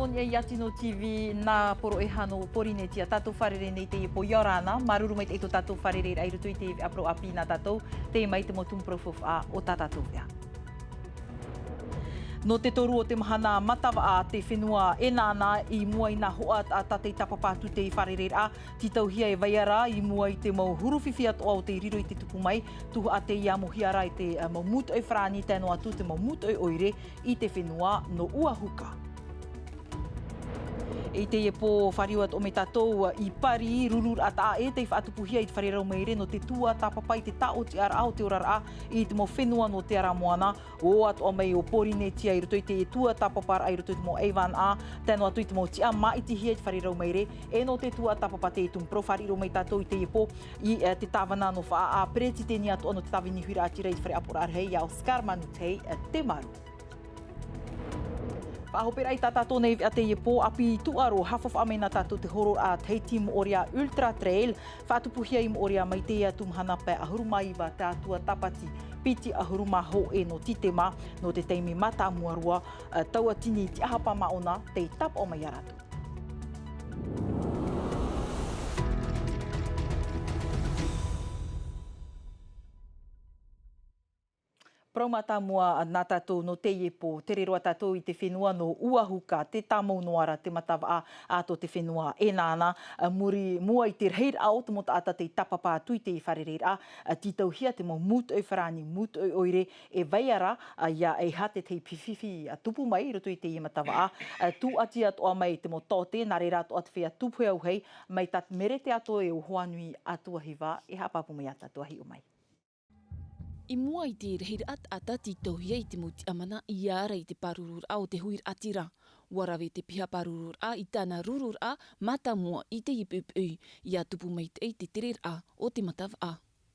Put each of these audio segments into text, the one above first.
non e Yatino TV na poro e hano porinetia tato wharere nei te e po iorana, maruru mai te eto tato wharere ai rutu i te apro api na tato, te mai te motum profof a o tatato vea. No te toru o te mahana matawa a te whenua e nāna I mua I nā hoa a tatei tapapatu te I wharere a titau hia e vaiara I mua I te mau huruwhiwhi atoa o te riro I te tupu mai, tuhu a te iamo hiara I te mau mutu e whrani tēno atu te mau mutu e oire I te whenua no ua huka. E te e po whariuat o me tātou I pari rurur at a e te whaatupuhia I te wharirau meire no te tua tapapai te tao te ara o te orara I te mo whenua no te ara moana o atu o mei o porinetia I roto I te e tua tapapara I roto I te mo eivan a tēno atu I te mo tia mai te hia I te wharirau meire e no te tua tapapa te tum pro whariro mei tātou I te e po I te tāwana no wha a preti te ni atu ono te tawini huira atira I te whare apura arhei a Oscar Manutei te maru. Whahopera I tātātou nei a te e pō api tuaro hawhawh ame nā tātou te horo a titema oria Ultra Trail. Whātupuhia I oria mai te atu mahana pe ahuruma I wa tātua tapati piti ahuruma ho e no titema no te teimi mata muarua taua tini ti ahapa maona te tap o mai aratu. Praumata mua nā tātou no te iepo, te reroa tātou I te whenua no uahuka, te tāmau noara, te matawa a to te whenua e nāna, muri mua I te reir ao, te mota ata te tapapa tui te I wharereir a, titau hia te mau mutu e wharani, mutu e oire, e vaiara, ia e hate te piwhiwhi a tupu mai, roto I te I matawa a, tū ati atoa mai te mo tote, nā reira atoa te whea tupu au hei, mai tat mere te ato e o hoanui atua hiwa, e hapapu mai ata atua hi o mai. I mua I te rehere ata titau hia I te muti amana I ara I te parurur a o te huir atira. Warawe te piha parurur a I tāna rurur a mata mua I te ipupui I a tupu mai te te terer a o te matawa a.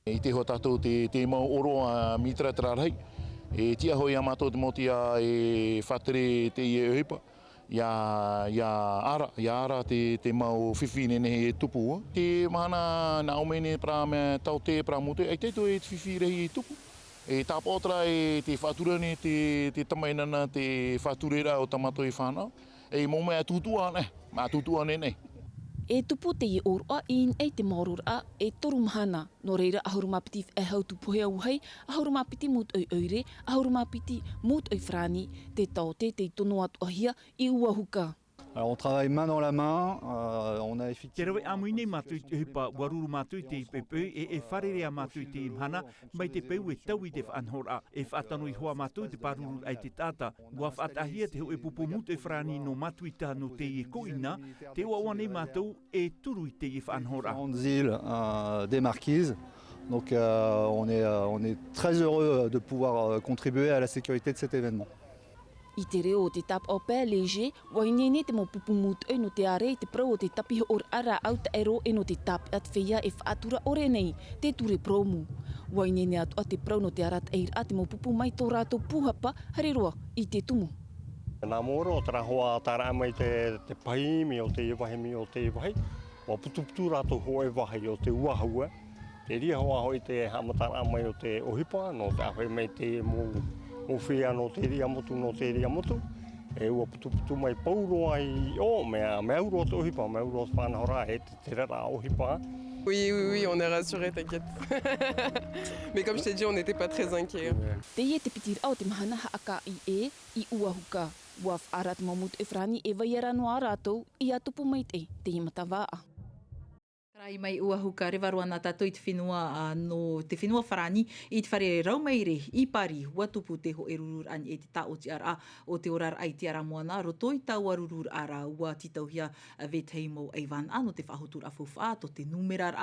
I te hoa tātou te mau oro a mitra tararhei. E tia hoi a mātou te motia e whatere te I e hipa. Ia ara te mau whiwhi nehe e tupu. Te mahana na omene pra me tau te pra mute, e teito e te whiwhi rehi e tupu. E tāpōtra e te whaturane, te tamainana, te whaturera o tamato I whanau. E mō mea tutua ne, mā tutua nei. E tupu te I oroa I ei te maurura e toru mahana. No reira ahurumapiti e hau tupuhe au hei, ahurumapiti mut oi oire, ahurumapiti mut oi whrani, te tau te tono atu ahia I uahuka. Alors on travaille main dans la main, on a Te rawe amuine mātui te hipa waruru mātui te ipepe e wharerea mātui te imhana mai te peu e tau I te whanhora e whaatano I hoa mātui te paruru ai te tata. Wa whaatahia te ho e pupu mute frani no mātui tāno te I koina, te wawane mātou e turu I te I whanhora. Grandes îles des Marquises. Donc on est très heureux de pouvoir contribuer à la sécurité de cet événement. I te reo te tap o pē leje, wainene te mo pupu mut e no te are te prau o te tapiho or ara au ta ero e no te tap at whea e whaatura ore nei, te ture promu. Wainene atu a te prau no te arat eir a te mo pupu mai tō rātou puhapa, hareroa I te tumu. Nā moro, tara hoa tara mai te pahimi o te iwahimi o te iwahi, wa putuputu rātou hoa iwahi o te uahua. Te ria hoa hoi te hamatara mai o te ohipa, no te ahoi mai te mo whia no te ria motu, e ua putuputu mai pauroa I o mea uro te ohipa, mea uro te whanahora e te rera ohipa. Oui, on est rassurés, t'inquiète. Mais comme je t'ai dit, on n'était pas très inquiets. Te ie te pitir au te mahana haaka I uahuka. Wa whaarat mamut e whrani e vaiara noa rātou I a tupu mai te matawa a. Rai mai uahuka rewaroa nā tātou I te whenua no te whenua wharani I te whare rau mai re I pari watupu te ho e rurur ani e te tā o te ara o te orar ai te ara moana roto I taua rurur ara ua titauhia vetei mo eivan no te whahotur a fuwha to te numerar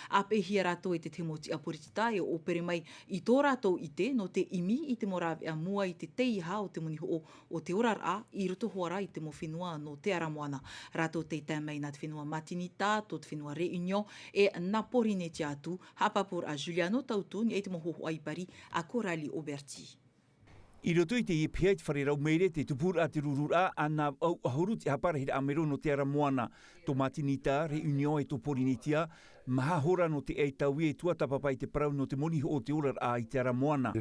a pehia rātou e te te moti a poritita e opere mai I tō rātou I te no te imi I te morawe a mua I te teiha o te muniho o te orar I roto hoara I te mo whenua no te ara moana rātou te tēmei nā te whenua matinita to te whenua reunion e nā porine te atu, hapapur a Juliano Tautu, ni e te mohoho aipari a Coralie Oberti. I roto I te iepia te wharerau meire te tupura te rurura a nā au ahuru te hapara hira amero no te ara moana. Tō matinita, reunion e tō porinitia, Maha hora no te ei tau e tuatapapai te parau no te moni o te ora a i te ara moana.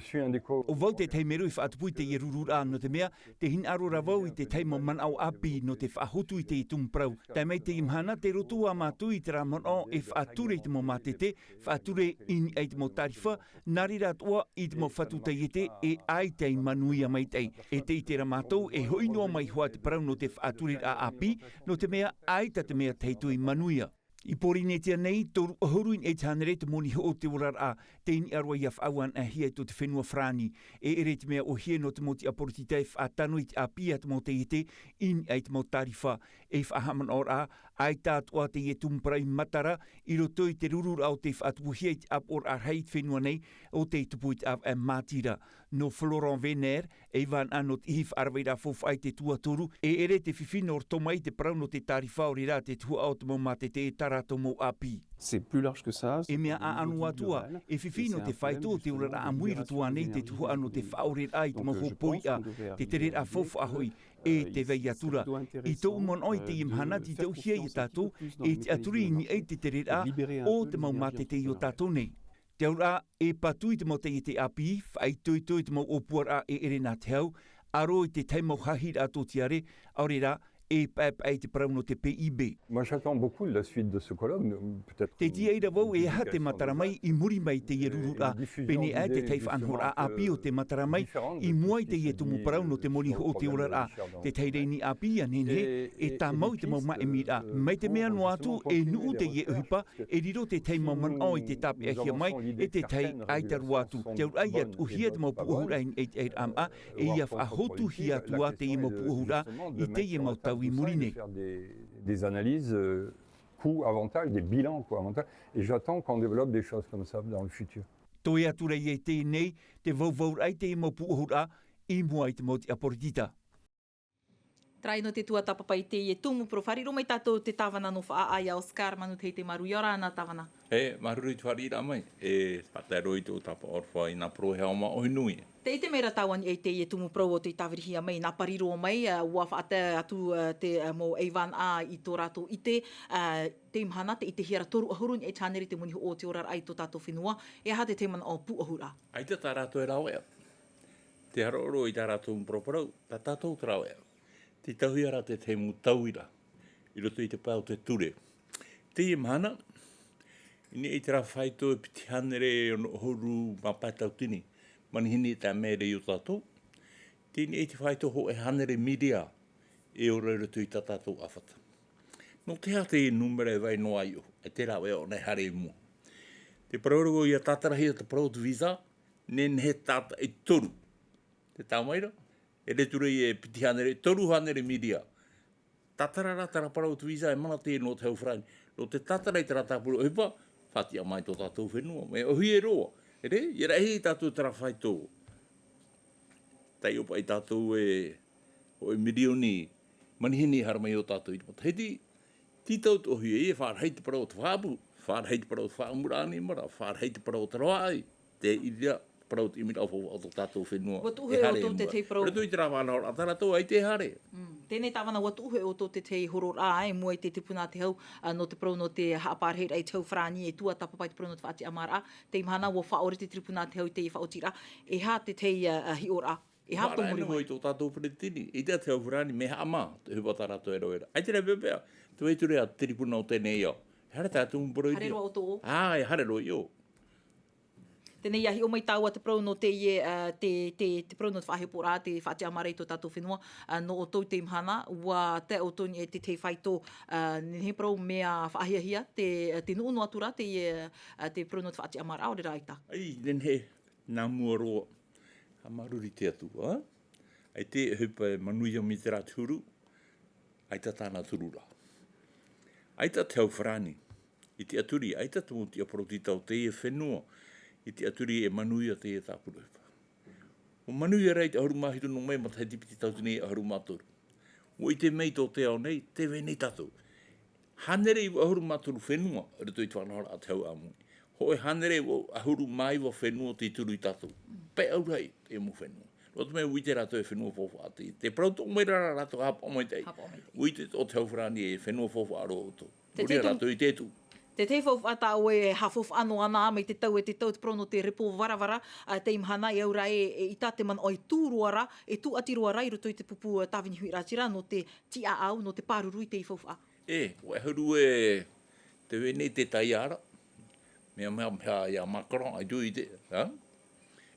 O vau te teimeru i whaatupui te i rurura no te mea, te hin arora vau i te teimo man au api no te whaahutu i te i tumprau. Tai mei te imhana te rotua mātu i te ramon e whaature i te mo matete, whaature in ei te mo tarifa, nari ratua i te mo whatu te ite e ai te manuia mai tei. E te i te ramatou e hoi noa mai hoa te parau no te whaature a api, no te mea ai ta te mea teitu i manuia. I porinetia nei, toru ahoruin e tānere te moni o te orar a te ini arwa i awhauan a hia to te whenua frani. E ere te mea o hia no te moti aportitei whaatanu i te apia te mo te ite in ai te mo tarifa. E whahaman or a, ai tātua te i tumprai matara i roto i te rurura o te whaatuhia i te ap or a hei te whenua nei o te tupuit a matira. No Florent Vener, e van anot ihif arweira fof ai te tuatoru, e ere te whiwhino or tomai te parau no te tarifa o rira te tua au te mo mate te tarato mo api. C'est plus large que ça. E mea a anu atua, e whiwhino te whaito te ura a muiru tua nei te tua ano te whaore ai te moho poi a, te tere a fof ahoi, e te vei atura. I tō mon oi te imhana ti tau hia i tātou, e te aturi ni ei te tere a, o te mau mate te i o tātou nei. Te aura e patui te mo te i te api, whai tui te mo opuara e ere nā te hau, aro i te teimau hahira ato tiare, aurera e pai te parau no te PIB. Moi j'attends beaucoup de la suite de ce colloque, peut-être. Te tia ira wau e ha te mataramai i muri mai te ierurura, pene a te teifa anhora api o te mataramai, i muai te ie tumu parau no te moni o te ora a, te teireini api a nene, e tā mau te mau mai mira, mai te mea no atu e nuu te ie uhipa, e riro te teima man au i te tape a hia mai, e te tei aitaru atu. Te ura i atu hia te mau puahura in e ama, e ia whahotu hia tua te i mau puahura, i te ie mau tau. Faire des analyses coûts-avantages, des bilans coûts-avantages. Et j'attends qu'on développe des choses comme ça dans le futur. Toi atura i te nei, te vau ai te mo puhura i mua i te moti aporitita. Trai no te tuatapapai te i tumu profari, ro mai tātou te tawana no wha ai a Oscar manu te maru i ora ana tawana. Maruri tu whari ra mai, whataroi tō tapa orwha i nā prohe o ma oi nui. Te ite meira tāwani e te i tumu pro o te tawirihia mai, nā pariro mai, ua whaate atu te mo Eivan a i tō rato ite, te imhana, te ite hiara toru ahurun e tāneri te muni o te orar ai tō tātou whenua, e ha te temana o pu ahura. Ai te tā rato e rau ea. Te haroro i tā rato mproparau, tā tātou te rau ea. Te tauhiara te teimu tauira, i roto i te pau te ture. Te imhana, ini e te rā whaito e piti hanere o horu ma pātau tini. Mani hini tā mere i o tātou. Tēni e te whaito ho e hanere miria e o roto i tā tātou awhata. No te hea te numere vai no ai o, e te rau e o nei hare mua. Te parauroko i a tātarahi a te parautu visa, nen he tāta e toru. Te tāmaira, e re ture i e piti hanere, toru hanere miria. Tātarara tara parautu visa e mana te no te hau whrani. No te tātara i te rātāpuru ohipa, whatia mai tō tātou whenua. Me ohi e roa. Ere, i rahi i tātou tara whaito. Tai opa i tātou o e mirioni manihini haramai o tātou i mata. Heti, titau te ohi e whārhei te parau te whāpu, whārhei te parau te whaamurani mara, whārhei te parau te roai, te iria parau te imira o tātou whenua. Watu uhe o tō te tei parau. Reto i te rāwāna hora, atara tō ai te hare. Tēnei tāwana watu uhe o tō te tei horor a, e mua i te tipuna te hau, no te parau no te haapārhei ai tau whrani, e tua tapapai te parau no te whaati amara, te imhana ua whaore te tripuna te hau i te i whaotira, e ha te tei hi ora, e ha tō muri mai. Whara e tō tātou whiritini, i te te hau whrani, me ha ama, te hupa tārato e roera. Ai tere pepea, tu eiture a tripuna o tēnei o. Hare tātou mporo i Hare roa o tō. Ai, hare roa i o. Tēnei ahi o mai tāua te parau no te te parau no te whahepora, te whaati amara i tō tātou whenua, no o tau te imhana, ua te o tōni e te te whaito, he parau mea whaahia te nuu no atura, te parau no te whaati amara, aore raita. Ai, nen he, nā mua roa, ha maruri te atua, ai te hupa manuia mi te rā turu, ai ta tāna turura. Ai ta te au whrani, i te aturi, ai ta tumu te aparotitau te e whenua, i te aturi e manuia te e tāpuruhipa. O manuia rei te ahuru mahiru no mei, mata hei tipiti tautini e ahuru mātoru. O i te mei tō te au nei, te venei tātou. Hanere i ahuru mātoru whenua, rito i tuanahora a te hau amui. Ho e hanere o ahuru mai wa whenua te turu i tātou. Pei au rei, te mu whenua. Roto mea uite rato e whenua fofu ati. Te prauto mai rara rato hapa o mai tei. Uite o te hau whrani e whenua fofu aro o tō. Uria rato i tētu. Te te whauwhata o e hawhawh ano ana mai te tau te prono te repo warawara te imahana i aura i tate man o i tūruara, e tū atiruara i roto i te pupu tāwini hui rātira no te tia au, no te pāruru i te i whauwha. O e huru e te wene te taiara, mea mea ia makaron ai tui te,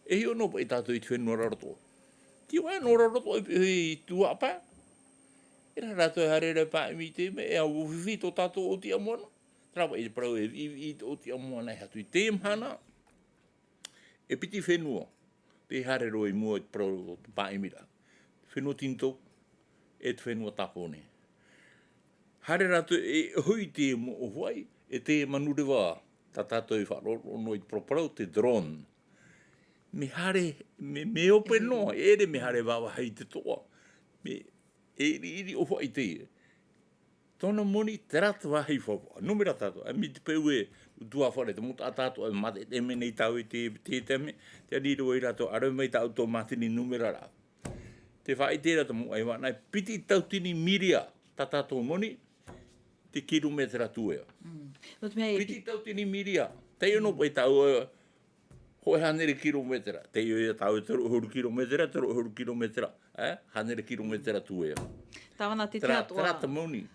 e hi ono i tātou i te whenua raroto. Ti wai no raroto i tuapa, e rā rātou harere pā mi te me, e au whiwhi tō tātou o tia moana. Trawa i te parau i o tia moana i hatu i te mhana, e piti whenua, te harero i mua i te parau o te pā mira. Whenua tinto, e te whenua tāpone. Hare rātou e hui te mo o huai, e te manurewa, tā tātou i whaaro no i te parau te drone. Me hare, me ope no, ere me hare wawa hei te toa. Me iri o huai te. Tōna moni, te rata wahi whawha. Numera tātou. A mi te peu e tua whare, te muta tātou e mate te me nei tau i te teme. Te aniro i rātou, arau mai tau tō matini numera rā. Te whai te rata mo ai wānai, piti tautini miria tā tātou moni, te kilometra tuea. Piti tautini miria. Te ono pai tau hoi hanere kilometra. Te io tau e toro huru kilometra. Hanere kilometra tuea. Tāwana te te atua. Trata moni.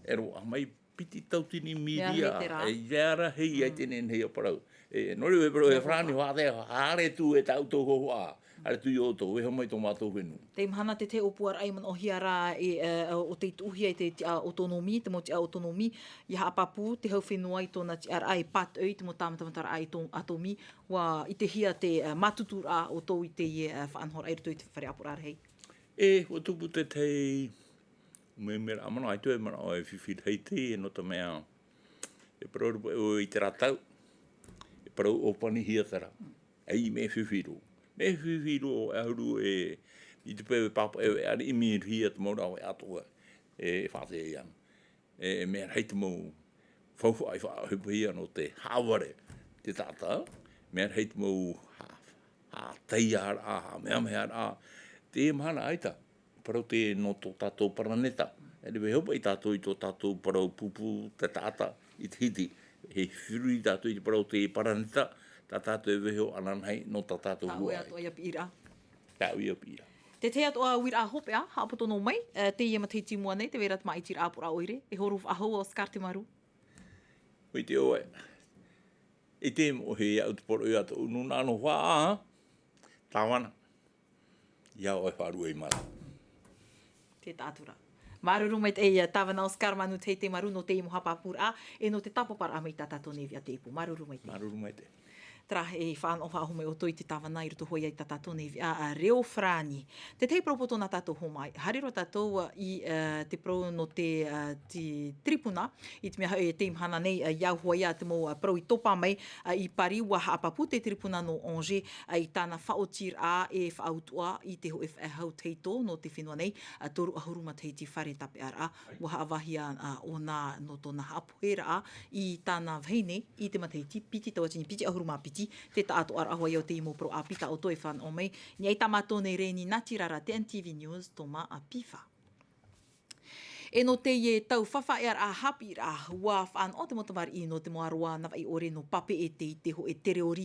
Ero mai piti tautini miria. E iara hei ai tenen hei aparau. Nori we pero e frani hoa te hare tu e tau tō hoa. Hare tu i o tō, e homai tō mātou wenu. Te imahana te opuar ai man o hiara o te tuhi ai te autonomi, te mo te autonomi, i haapapu, te hau whenua i tōna te ar ai pat oi, te mo tāmatamatara ai tō atomi, wa i te hia te matutura o tō i te whaanhora ai ruto i te whare apura hei. O tupu te tei, me mera amana ai tue mana o e whiwhid hei te, e nota mea, e parau o i te ratau, e parau o pani hiatara, ei me whiwhiru. Me whiwhiru o ahuru i te peu papa e ari i mi hia te maura o e atoa, e whate e iang. Mea hei te mau whauhu ai whahupu hia no te haware, te tata, mea hei te mau teia a, mea a, te mahana aita, parau te no tō tātou paraneta. E rewe hopa i tātou i tō tātou parau pupu te tata i te hiti. He whiru i tātou i te parau te paraneta, tā tātou e weho ananhei no tā tātou huai. Tā ui atua ia pira. Tā ui pira. Te te atua wira hope a, haapoto no mai, te ia matiti mua nei, te werat mai tira apura oire, e horu ahau o skarte maru. Oi te oe, e te mo he au te poro i atu unu nāno whaa, tāwana. Ia oi wharu e mara. Te tātura. Maruru mai te tāwana o skar manu te maru no te imo hapapura, e no te tapopara mai tā tātou nevi a te ipu. Maruru mai te. Maruru mai te. Tra e whaanoha ahume o toi te tāwana i ruto hoi ai tā tātou nevi a reo frani. Te tei propo tōna tātou homai. Hariro tātou i te pro no te tripuna, i te mea te imhana nei iau hoi a te mo pro i topa mai i pari wa haapapu te tripuna no onge i tāna whaotir a e whaautua i te ho e hau teito no te whenua nei toru ahuruma te ti whare tape ara wa haawahia o nā no tōna haapuhera a i tāna vheine i te mateiti piti tawatini piti ahuruma piti te tātou ar ahua i o te imo pro a pita o toi whan o mei. Ni ei tamato nei reni nati rara te NTV News toma a piwha. E no te ie tau whawha e a hapi ra hua whan o te motamari i no te moaroa nawa i ore no pape e te ho e tere ori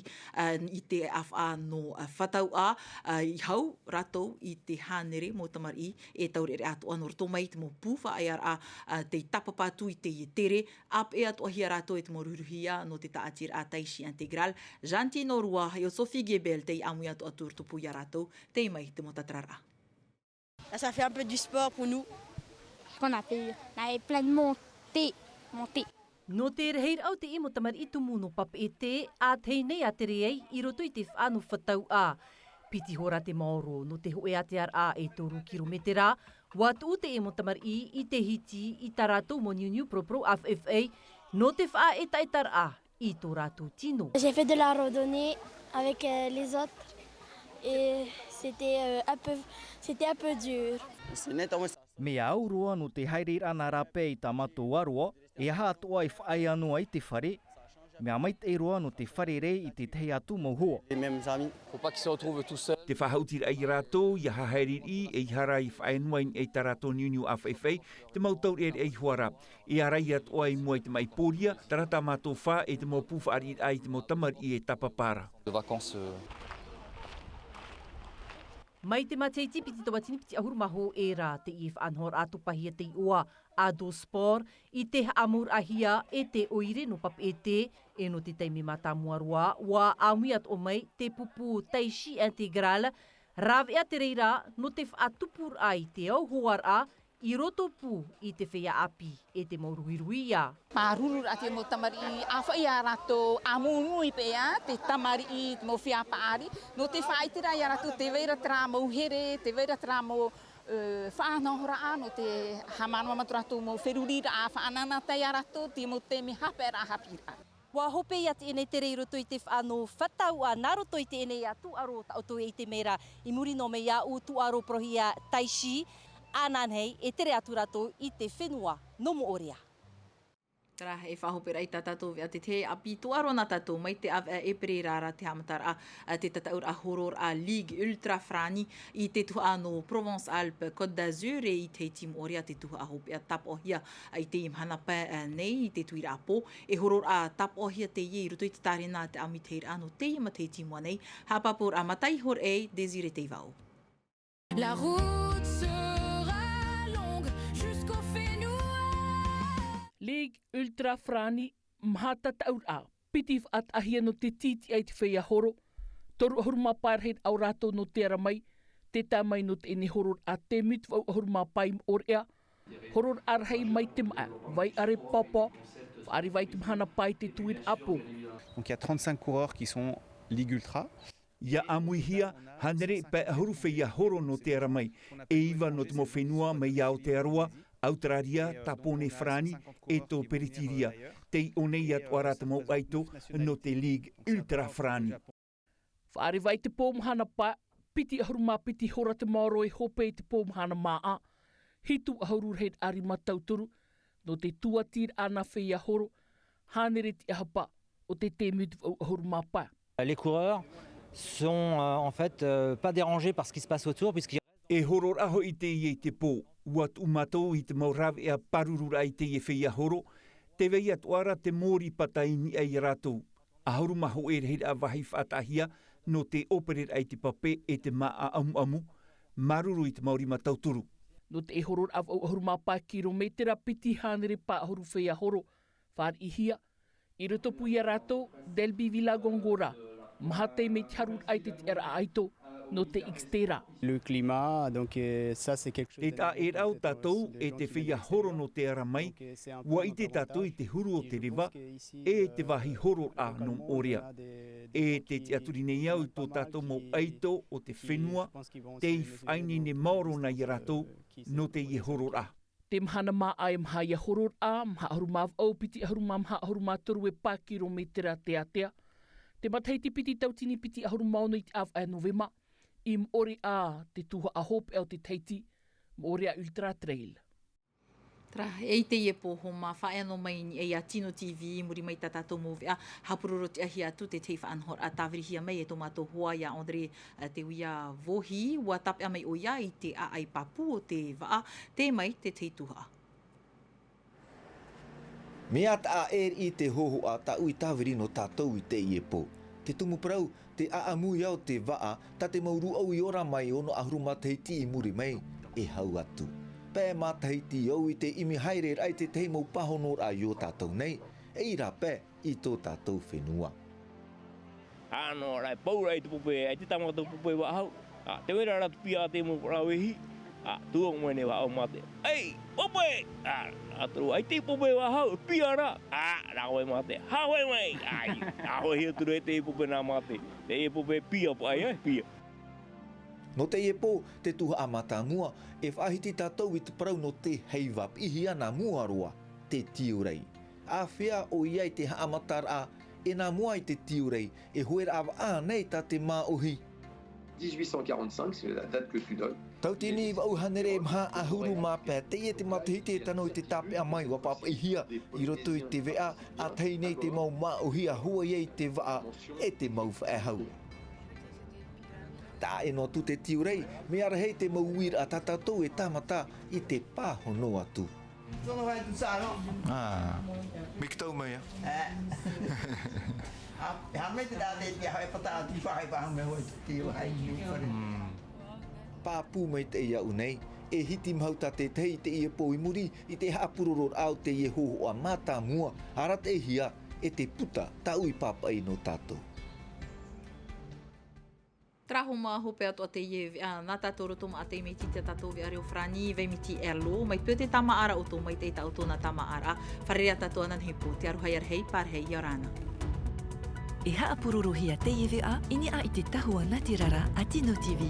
i te awha no whatau i hau ratou i te hanere motamari e tauri ere atu anor tō mai te mo pūwha e a te tapapatu i te ie tere ap e atu ahia ratou e te mo ruruhia no te taatir a taisi integral Janti no rua i o Sophie Gebel te i amu atu atur tupu i a ratou te mai te motatrara. Ça fait un peu du sport pour nous. Qu'on a fait plein de montées. No te reheir au te imo tamar i tumu no pape e te, a tei nei a te reei i roto i te whaanu whatau a. Piti hora te maoro no te hoe a te ar a e toru kilometera, watu te imo tamar i te hiti i ta rātou mo New Propro FFA, no te wha e taitar a i tō rātou tino. J'ai fait de la randonnée avec les autres et c'était un peu dur. Me au roa no te haere ana rape i ta mato waroa, e aha toa i whaai anua i te whare, mea mai te roa no te wharere I te tehi atu mauhoa. Te whahautir ai rato, ia hahairi I hara I whaenuain e tarato niuniu a whaewhai, te mautau e huara. I arai at oai mua I te mai pōria, tarata mātou wha e te mau pūwhaari ai te mau tamari I e tapapara. Mai te mateiti piti tawatini piti ahuru maho e rā te I whaanhor atu pahia te ua a do spor I te amur ahia e te oire no pap e te e no te taimi matamua roa wa amuiat o mai te pupu taishi integral ravea te reira no te whaatupur ai te au hoar a I roto pu I te whea api e te mauruhiruia. Maruru a te mo tamari a whai a rato a mōnui pēa, te tamari I te mo whia paari. No te whaitira I a rato te veira tra mo here, te veira tra mo whaanahora a, no te hamana maturato mo wherurira a whaanana tai a rato, te mo te mi hapera hapira. Wa hope ia te ene te reiro toi te whaano whatau a naro toi te ene ia tu aro tau toi I te mera I muri no me ia u tu aro prohia taishi, ananhei e tere atu rato I te whenua nomo orea. Tara e whahopera I tātou vea te te api tuaro na tātou mai te avea e pere rara te hamatara a te tataur a horor a Ligue Ultra Frani I te tuha no Provence-Alpes Côte d'Azur e I te tim orea te tuha a hopea tapohia I te imhana pa nei I te tuira apo e horor a tapohia te ie I roto I te tarena te amiteir ano te ima te timua nei hapapor a matai hor e Desire te vau. La route sera longue jusqu'au Fénois. Ligue Ultra Frani mhata taur a piti at ahia no te titi ai te whea horo toru ahuruma pārheid au rato no te ara mai te tamai no te ene horor a te mit vau ahuruma pai orea horor arhei mai te maa vai are papa whaari vai te mahana pai te tuir apo. Donc il y a 35 coureurs qui sont Ligue Ultra. Ia amuihia hanere pa ahuru whea horo no te ara mai e iwa no te mo whenua mai au te aroa Australia, Tapone Frani e tō peritiria, te onei atu arata mau aito no te Ligue Ultra Frani. Whaare vai te pōmhana pa, piti ahuruma piti hora te maoro e hope te pōmhana maa, hitu ahurur heid ari matauturu, no te tuatir ana whea horo, hanere te ahapa o te temut ahuruma pa. Les coureurs sont en fait pas dérangés par ce qui se passe autour, puisqu'ils e horor aho I te ie te pō, uat umatou I te maurawe a parurura I te ie whea horo, te wei atuara te mōri pataini ai ratou. A horu maho e rehid a wahi whaatahia no te operet ai te pape e te maa amu amu, maruru I te mauri matauturu. No te e horor av au ahuruma pa kilometera piti hanere pa ahuru whea horo, whaar ihia, I roto puia ratou, Delbi Villa Gongora, mahate me charur ai te tera aito, no te Xterra. Le climat, donc ça c'est quelque chose. E tā e rau tātou e te whea horo no te ara mai, ua I te tātou I te huru o te rewa, e te wahi horo a nom orea. E te aturi nei au I tō tātou mau aito o te whenua, te I whaini ne maoro na I ratou no te I horo a. Te mahana mā ai mha I horo a, mha ahuruma au piti ahuruma mha ahuruma toru e pā kilometera te atea. Te mataiti piti tautini piti ahuruma ono I te av a novema, I ore a te tuha a hope au te teiti, ore a Ultra Trail. Tra, e te ie poho ma whae anō mai ni e a Tino TV, muri mai tātou mō vea, hapuroro te ahi atu te tei whaanhor a tāwirihia mai e tō mātou hoa ia Andre te uia vohi, ua tape a mai o ia I te a ai papu o te waa, te mai te tei tuha. Mea ta a I te hoho a ta ui tāwiri no tātou I te ie po. Te tumu parau, te aamui au te waa, ta te mauru au I ora mai ono ahuruma teiti I muri mai, e hau atu. Pē mā teiti au I te imi haere rai te tei mau pahonor a io tātou nei, e ira pē I tō tātou whenua. Ano, rai paura I te pupe, ai te tamata pupe wa hau. Te wera ratu pia te mo rawehi, tuong mwene wa au mate. Ei, pupe! Aturu, ai te pupe wa hau, pia ra. Rawe mate, hawe mai! Hawe hia turu e te pupe nā mate. Te e pupe pia pa ai, pia. No te iepo, te tuha amata mua, e whahiti tātou I te parau no te heivap ihi ana mua roa, te tiurei. A whea o iai te haamatar a, e nā mua I te tiurei, e huera awa a nei tā te mā ohi. 1845, c'est la date que tu donnes. Tau tini wa uhanere mha ahuru mapea te ia te matuhi te tano i te tape a mai wa papa i hia i roto i te vea a tei nei te mau ma o hia hua iei te waa e te mau whae hau. Tā e no tu te tiurei, me ara hei te mau uira a tatatou e tamata i te pāhono atu. Tono vai tu sa no? Mik tau mai a? Ha me te da te hai pata ti whai pa me hoi te hai ni. Pāpū mai te ia unei, e hiti mauta te tei te ia pōi muri i te hapuroror au te ia hoho a mata mua, ara te hia e te puta tau i papai no tātou. Traho mā hope ato a te ie, nā tātou roto ma a te meti te tātou vi areo frani, vei miti erlo, mai pio te tama ara o tō, mai te tau tōna tama ara, wharerea tātou anan hepo, te aruhai ar hei, pār hei, iorana. E haapururu hia te ie a, ini a i te tahua Ngāti Rara a Tino TV.